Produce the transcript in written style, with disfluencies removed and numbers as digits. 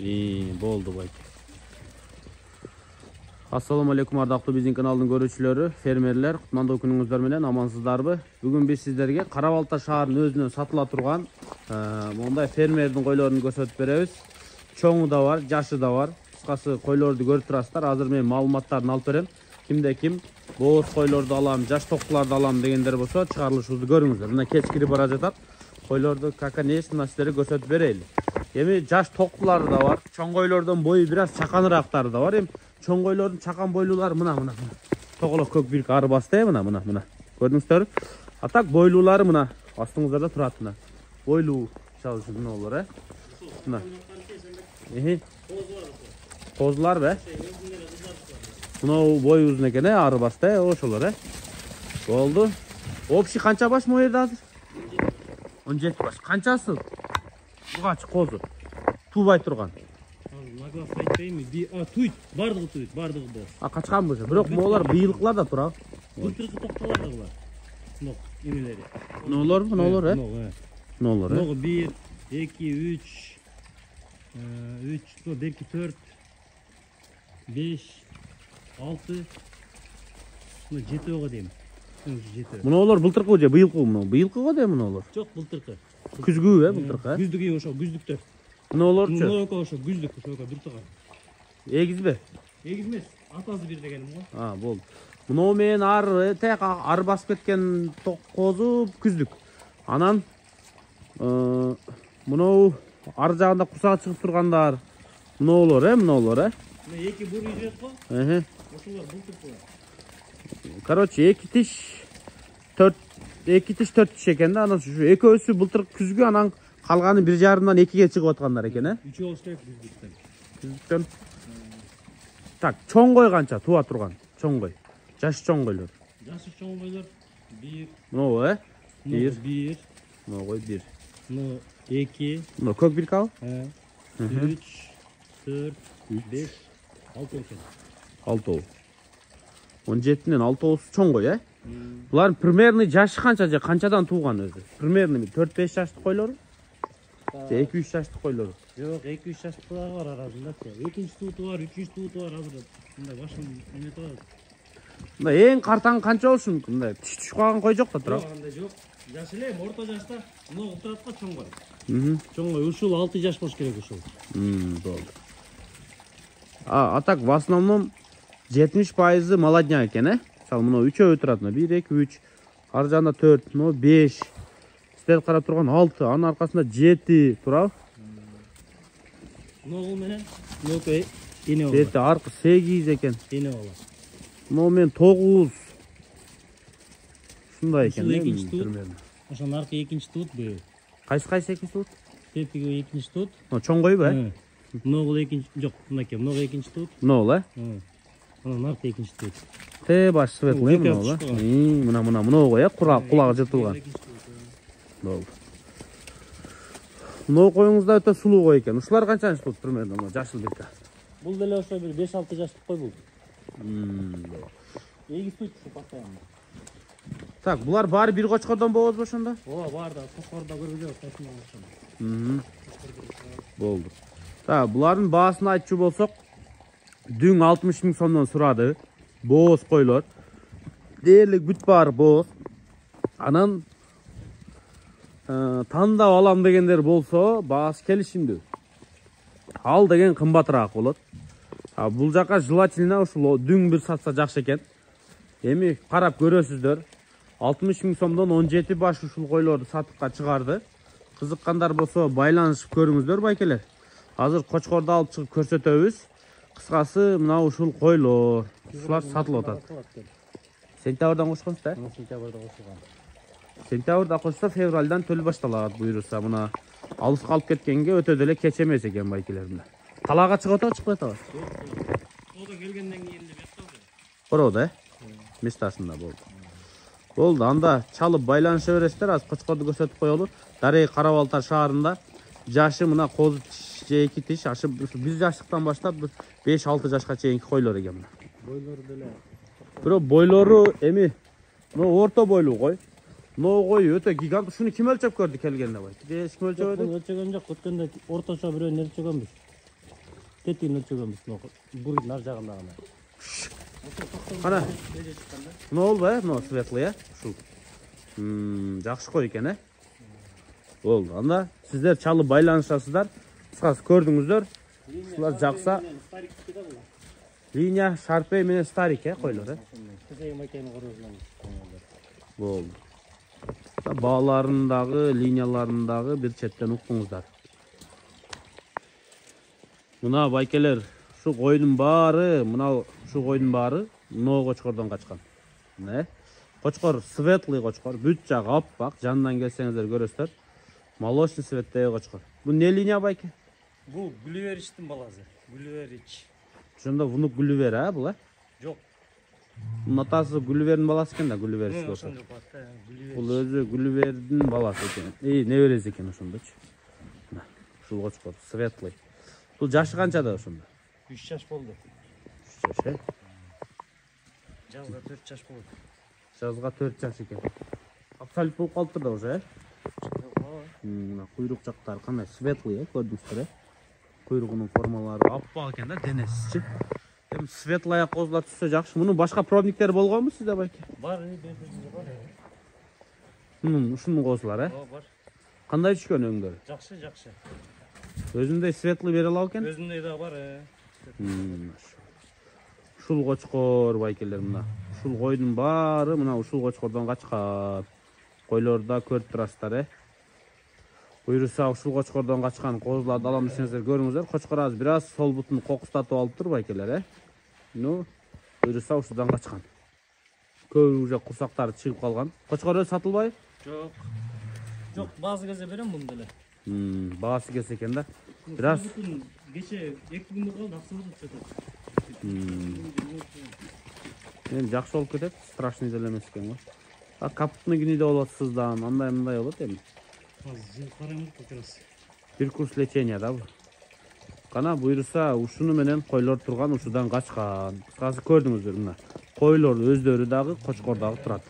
Болду байке. Assalamu alaikum ardактуу биздин каналдын көрүүчүлөрү, фермерлер, кутмандуу күнүңүздөр менен амансыздарбы? Бүгүн биз сиздерге Кара Балта шаарынын өзүнөн сатыла турган мондай фермердин койлорун көрсөтүп беребиз. Чоңу да бар, жашы да бар. Кыскасы койлорду көрүп турасыздар. Азыр мен маалыматтарын алып берем. Кимде ким бооз койлорду алам, жаш токтуларды алам дегендер болсо, чыгарылышыбызды көрүңүздөр. Мына кечкири бара жатат. Койлорду каканес мына сиздерге көрсөтүп берели. Эми жаш токтулары да бар. Чоң койлордон бою бир аз чаканырактары да бар. Эми чоң койлордун чакан бойлуулары мына. Тоголок көк бирк арбасты мына. Көрдүңүздөрбү? А так бойлуулары мына астыңыздарда турат мына. Бойлуу чалышы мына олар, Мына. Козулар бе? Мына бой узун экен, арбасты, ошолор, Болду. Общий канча баш могу жерде азыр? 17 баш. Канчасы? Бугачы козу. Туубай турган. Туйт, бардыгы туйт, бардыгы боо. Качкан болчу. Бирок могулар быйылкылар да турат. Былтыркы токтолор да булар. Мына эмелери. Ноолор, Ноолор. 1, 2, 3, белки 4, 5, 6, мына 7 ого дейм. 7. Мыналар былтыркы же быйылкы мына? Быйылкыго дейм мыналар. Жок, былтыркы. Күзгү, былтыркы. Күздүгү ошо, күздүктөр. Мыналарчы? Мына ошо күздүк, ошо бир тыган. Эгизбе? Эгиз эмес, атасы бир дегеним го. Болду. Мына мен ар басып кеткен козу күздүк. Анан мына ар жагында кусак чыгып тургандар. Мыналар, Мына эки буруй жүрөт го. Ошолор былтыркылар. Короче, 2 тиш 4 тиш экен да. Анан ушу экөөсү былтыр күзгү, анан калганы 1,5-дан 2ге чыгып аткандар экен, Үчөө оштойт күздүктөн. Күздүктөн. Так, чоң кой канча туа турган? Чоң кой. Жаш чоң койлор. Жашы чоң койлор 1. Мына 1. Мына кой 1. Мына 2. Мына көк биркал? 3, 4, 5, 6 экен. 6. 17-нен 6 чоң кой, Булардын примерный жашы канча же канчадан тууган өзү? Примерный 4-5 жаштык койлору? Же 2-3 жаштык койлору? Жок, 2-3 жаштыклар бар арасында. Экинчи тууту бар, үчүнчү тууту бар азыр. Мындай башын эметип алат. Мына эң картаң канча болушу мүмкүн? Мындай тиш түшүп калган кой жок да тура? Жок, андай жок. Жаш эле орто жашта мына турат го чоң кой. Чоң кой ушул 6 жаш болуш керек ушул. Болду. А так в основном 70% молодняк экен, Мисалы мына 3-өө турат, 1, 2, 3, ар жагында 4, 5. Сиздер карап турган 6, анын аркасында 7 турабы? Ногул менен нокой эне болот. 7 аркы 8 экен. Эне болот. Мына мен 9. Ушундай экен. Ушул экинчи туут. Ошонун аркы экинчи туут бул. Кайсы экинчи туут? Тепиги экинчи туут. Чоң койбу, Ногул экинчи, жок, мынакей, много экинчи туут. Ногул, Анан аркы экинчи туут. Баш светлый мына. Мына кой, кулагы жыртылган. Болду. Мына коюңузда өтө сулуу кой экен. Ушулар канчанчы туут примерно мына жашыл бирка? Бул деле ошо бир 5-6 жаштык кой бул. Эгиз туйт ушу постоянно. Так, булар баары бир кочкордон боозбу ошондо? Бар да, кочкордо көрбөйбүз, кайсына ошондо. Болду. Так, булардын баасын айтчу болсок, дүң 60 000 сомдон сурады. Бооз койлор. Дээрлик бүт баары бооз. Анан тандап алам дегендер болсо, баасы келишимдүү. Ал деген кымбатыраак болот. Бул жака желательно ушул дүң бир сатса жакшы экен. Эми карап көрөсүздөр. 60 000 сомдон 17 баш ушул койлорду сатыкка чыгарды. Кызыккандар болсо байланышып көрүңүздөр байкелер. Азыр кочкорду алып чыгып көрсөтөбүз. Кыскасы мына ушул койлор. Ушулар сатылып атат. Сентябрдан кошконсуз да? Сентябрда кошулган. Сентябрда кошсо февралдан төл башталат буйруса. Мына алыска алып кеткенге өтө деле кеч эмес экен байкелер мына. Талаага чыгып атабы, чыкпай атабы? Ого келгенден кийин эле беттабы. Короодо, местасында болду. Болду, анда чалып байланыша бересиздер. Аз кочкорду көрсөтүп коелу. Дарей Кара Балта шаарында жашы мына козу же 2 тиш, ашып 1 жаштыктан баштап 5-6 жашка чейинки койлор экен мына. Бойлору деле. Бирок бойлору эми мына орто бойлуу кой. Мына кой өтө гигант. Ушуну ким өлчөп көрдү келгенде бай? Эч ким өлчөбөдү? Өлчөгөн жок, өткөндө орточо бирөөнү өлчөгөнбүз. тетигин өлчөгөнбүз. Бурдун ар жагындагы. Кана. Ne oldu be? No svetli ya. Şu. Жақсы қой екен, Oldu. Anda sizler çalı baylanışasızlar. Kısқасы gördüңүздөр. Şular жақса. Linya Sharpey menen Starik koylar. Oldu. Bağlarındağı, linyalarındağı bir çetten uqtuңuzдар. Mına baykeler, şu koyunun bari, şu koyunun bari no koçkordan kaçkan. Ne? Koçkor svetli koçkor, büt jagı appak, jandan gelsеңizdер көрөсүздөр. Молочный цветтеги koçkor. Bu ne linya bayke? Bu Gülüveriç'tin balası. Gülüveriç. Şunda bunu Gülüver ha bu la? Yok. Bunun atası Gülüver'in balası eken de Gülüveriç olsa. Bu özü Gülüver'in balası eken. İyi ne veresi eken şundaç. Şu koçkor, svetli. Bu jaşı kançada şunda? 3 yaş oldu. 3 yaş Жазға 4 yaş oldu. Жазға 4 yaş eken. Абсолют болып қалыптыр да уже, Kuyruq жақтары қандай светлый, көрдіңіздер, Kuyruğunun формалары аппақ екен да, денесі. Hem светлый қозылар түссе жақсы. Мұның башқа пробниктері болған мы сізде байке? Бар, бетіңізде бар. Ушунун қозылар, Бар. Қандай түшкен өңдері? Жақсы. Өзүндөй светлый бере алау екен? Өзүндөй да бар. Ушул кочкор байкелер мына. Ушул койдун баары мына ушул кочкордон качкан. Койлорда көрүп турасыздар, Буйруса ушул кочкордон качкан козуларды алам десеңиздер көрүңүздөр. Кочкор азыр бир аз сол бутун кокустатып алып тур байкелер, Буйруса ушудан качкан. Көбү уже курсактары чыгып калган. Кочкор өзү сатылбайбы? Жок, баасы келсе берем муну деле. Баасы келсе экен да. Бир аз кече 2 күндө калды, аксыбыз сатат. Жакшы болуп кетет, страшный деле эмес экен го. Капутный күнү да болот сыздан, андай болот эми. Bir kurs lечения да бу. Кана буйруса ушуну менен койлор турган ушудан качкан. Кыскасы көрдүңүздөр мына. Койлор өздөрү дагы, кочкор дагы турат.